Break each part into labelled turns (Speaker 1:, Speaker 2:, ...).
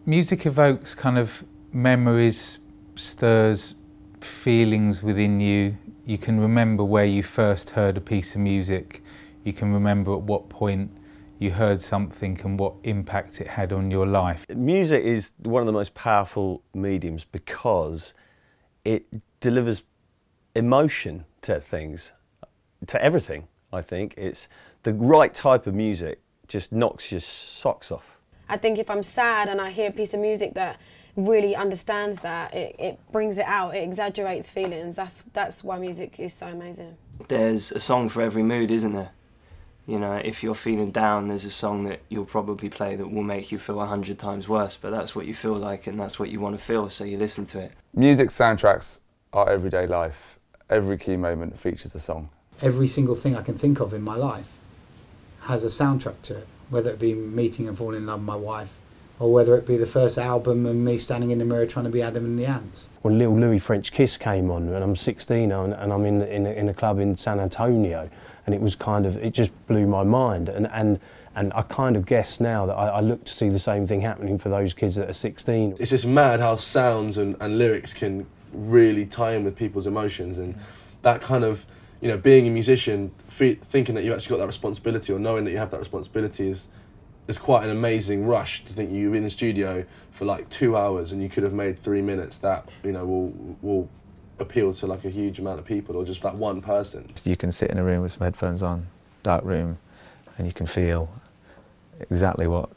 Speaker 1: Music evokes kind of memories, stirs feelings within you. You can remember where you first heard a piece of music. You can remember at what point you heard something and what impact it had on your life.
Speaker 2: Music is one of the most powerful mediums because it delivers emotion to things, to everything, I think. It's the right type of music just knocks your socks off.
Speaker 3: I think if I'm sad and I hear a piece of music that really understands that, it brings it out, it exaggerates feelings. That's why music is so amazing.
Speaker 4: There's a song for every mood, isn't there? You know, if you're feeling down, there's a song that you'll probably play that will make you feel 100 times worse, but that's what you feel like and that's what you want to feel, so you listen to it.
Speaker 5: Music soundtracks are everyday life. Every key moment features a song.
Speaker 6: Every single thing I can think of in my life has a soundtrack to it, whether it be meeting and falling in love with my wife, or whether it be the first album and me standing in the mirror trying to be Adam and the Ants.
Speaker 7: When Little Louis French Kiss came on, and I'm 16 and I'm in a club in San Antonio, and it was kind of, it just blew my mind. And I kind of guess now that I look to see the same thing happening for those kids that are 16.
Speaker 8: It's just mad how sounds and lyrics can really tie in with people's emotions, and that kind of, you know, being a musician, thinking that you've actually got that responsibility, or knowing that you have that responsibility, is quite an amazing rush to think you're in the studio for like 2 hours and you could have made 3 minutes that, you know, will appeal to like a huge amount of people, or just that one person.
Speaker 9: You can sit in a room with some headphones on, dark room, and you can feel exactly what,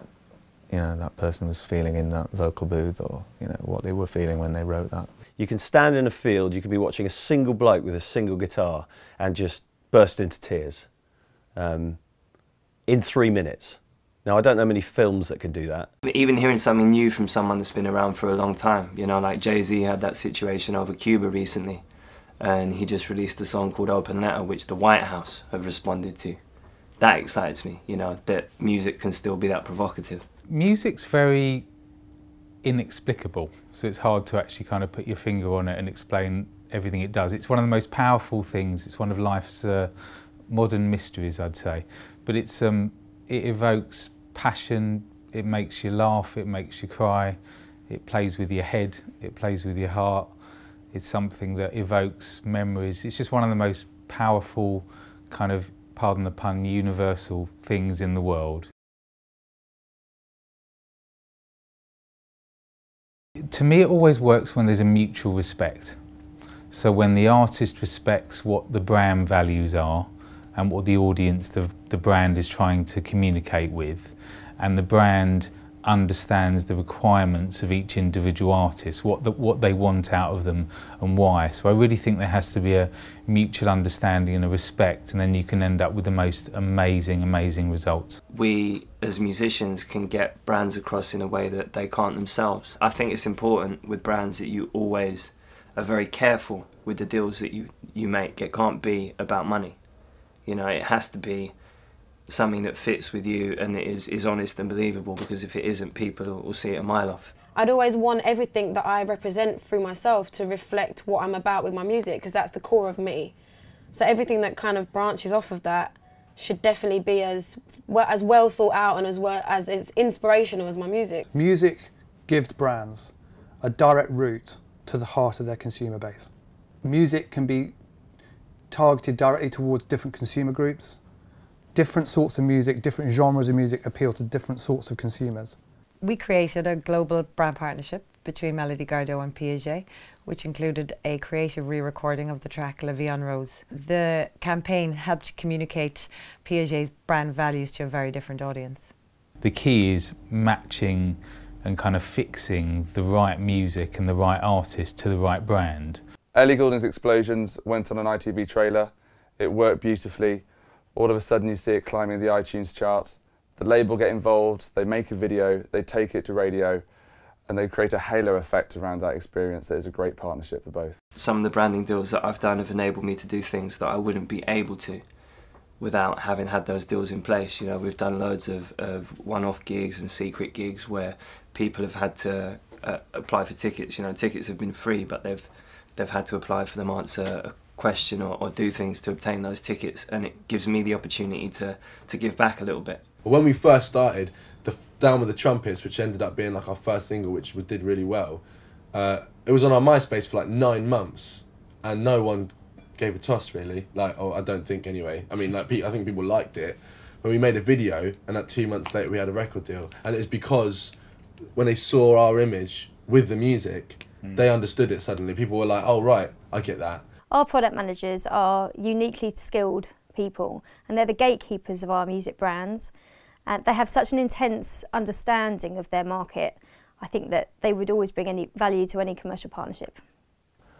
Speaker 9: you know, that person was feeling in that vocal booth, or, you know, what they were feeling when they wrote that.
Speaker 2: You can stand in a field, you can be watching a single bloke with a single guitar and just burst into tears in 3 minutes. Now, I don't know many films that can do that.
Speaker 4: But even hearing something new from someone that's been around for a long time, you know, like Jay-Z had that situation over Cuba recently, and he just released a song called Open Letter, which the White House have responded to. That excites me, you know, that music can still be that provocative.
Speaker 1: Music's very inexplicable, so it's hard to actually kind of put your finger on it and explain everything it does. It's one of the most powerful things. It's one of life's modern mysteries, I'd say. But it's it evokes passion, it makes you laugh, it makes you cry, it plays with your head, it plays with your heart. It's something that evokes memories. It's just one of the most powerful, kind of, pardon the pun, universal things in the world. To me, it always works when there's a mutual respect. So when the artist respects what the brand values are and what the audience, the brand is trying to communicate with, and the brand understands the requirements of each individual artist, what they want out of them and why. So I really think there has to be a mutual understanding and a respect, and then you can end up with the most amazing, amazing results.
Speaker 4: We, as musicians, can get brands across in a way that they can't themselves. I think it's important with brands that you always are very careful with the deals that you make. It can't be about money. You know, it has to be something that fits with you and it is honest and believable, because if it isn't, people will see it a mile off.
Speaker 3: I'd always want everything that I represent through myself to reflect what I'm about with my music, because that's the core of me. So everything that kind of branches off of that should definitely be as well thought out and as it's inspirational as my music.
Speaker 10: Music gives brands a direct route to the heart of their consumer base. Music can be targeted directly towards different consumer groups. Different sorts of music, different genres of music appeal to different sorts of consumers.
Speaker 11: We created a global brand partnership between Melody Gardot and Piaget, which included a creative re-recording of the track La Vie en Rose. The campaign helped communicate Piaget's brand values to a very different audience.
Speaker 1: The key is matching and kind of fixing the right music and the right artist to the right brand.
Speaker 5: Ellie Goulding's Explosions went on an ITV trailer. It worked beautifully. All of a sudden you see it climbing the iTunes charts. The label get involved, they make a video, they take it to radio, and they create a halo effect around that experience that is a great partnership for both.
Speaker 4: Some of the branding deals that I've done have enabled me to do things that I wouldn't be able to without having had those deals in place. You know, we've done loads of one-off gigs and secret gigs where people have had to apply for tickets. You know, tickets have been free, but they've had to apply for them, answer a question or do things to obtain those tickets, and it gives me the opportunity to give back a little bit.
Speaker 8: When we first started, Down with the Trumpets, which ended up being like our first single, which did really well. It was on our MySpace for like 9 months, and no one gave a toss really. Like, oh, I don't think anyway. I mean, like, I think people liked it. But we made a video, and like 2 months later we had a record deal. And it's because when they saw our image with the music, they understood it suddenly. People were like, oh right, I get that.
Speaker 12: Our product managers are uniquely skilled people, and they're the gatekeepers of our music brands. And they have such an intense understanding of their market. I think that they would always bring any value to any commercial partnership.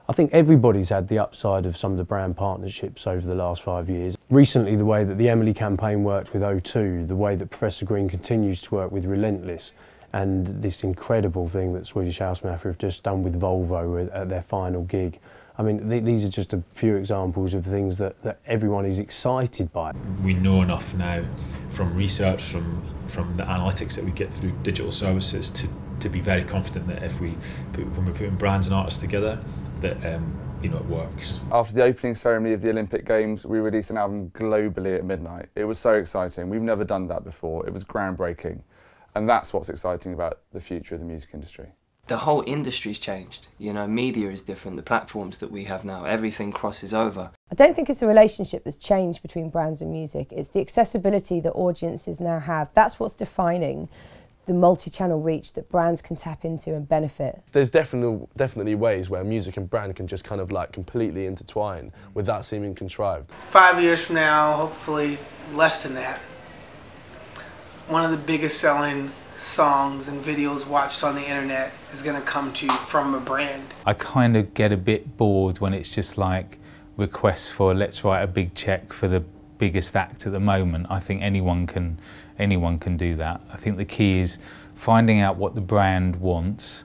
Speaker 7: I think everybody's had the upside of some of the brand partnerships over the last 5 years. Recently, the way that the Emily campaign worked with O2, the way that Professor Green continues to work with Relentless, and this incredible thing that Swedish House Mafia have just done with Volvo at their final gig. I mean, these are just a few examples of things that everyone is excited by.
Speaker 13: We know enough now from research, from the analytics that we get through digital services to be very confident that when we're putting brands and artists together, that you know, it works.
Speaker 5: After the opening ceremony of the Olympic Games, we released an album globally at midnight. It was so exciting. We've never done that before. It was groundbreaking. And that's what's exciting about the future of the music industry.
Speaker 4: The whole industry's changed. You know, media is different, the platforms that we have now, everything crosses over.
Speaker 14: I don't think it's the relationship that's changed between brands and music. It's the accessibility that audiences now have. That's what's defining the multi-channel reach that brands can tap into and benefit.
Speaker 8: There's definitely ways where music and brand can just kind of like completely intertwine without seeming contrived.
Speaker 15: 5 years from now, hopefully less than that, one of the biggest selling songs and videos watched on the internet is going to come to you from a brand.
Speaker 1: I kind of get a bit bored when it's just like requests for let's write a big check for the biggest act at the moment. I think anyone can do that. I think the key is finding out what the brand wants,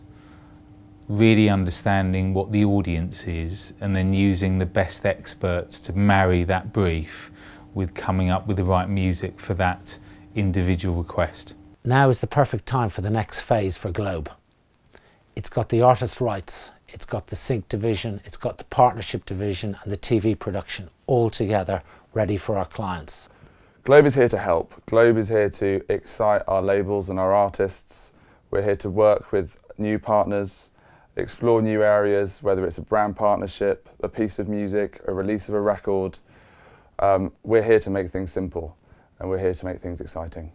Speaker 1: really understanding what the audience is, and then using the best experts to marry that brief with coming up with the right music for that individual request.
Speaker 16: Now is the perfect time for the next phase for Globe. It's got the artist rights, it's got the sync division, it's got the partnership division and the TV production all together ready for our clients.
Speaker 5: Globe is here to help. Globe is here to excite our labels and our artists. We're here to work with new partners, explore new areas, whether it's a brand partnership, a piece of music, a release of a record. We're here to make things simple, and we're here to make things exciting.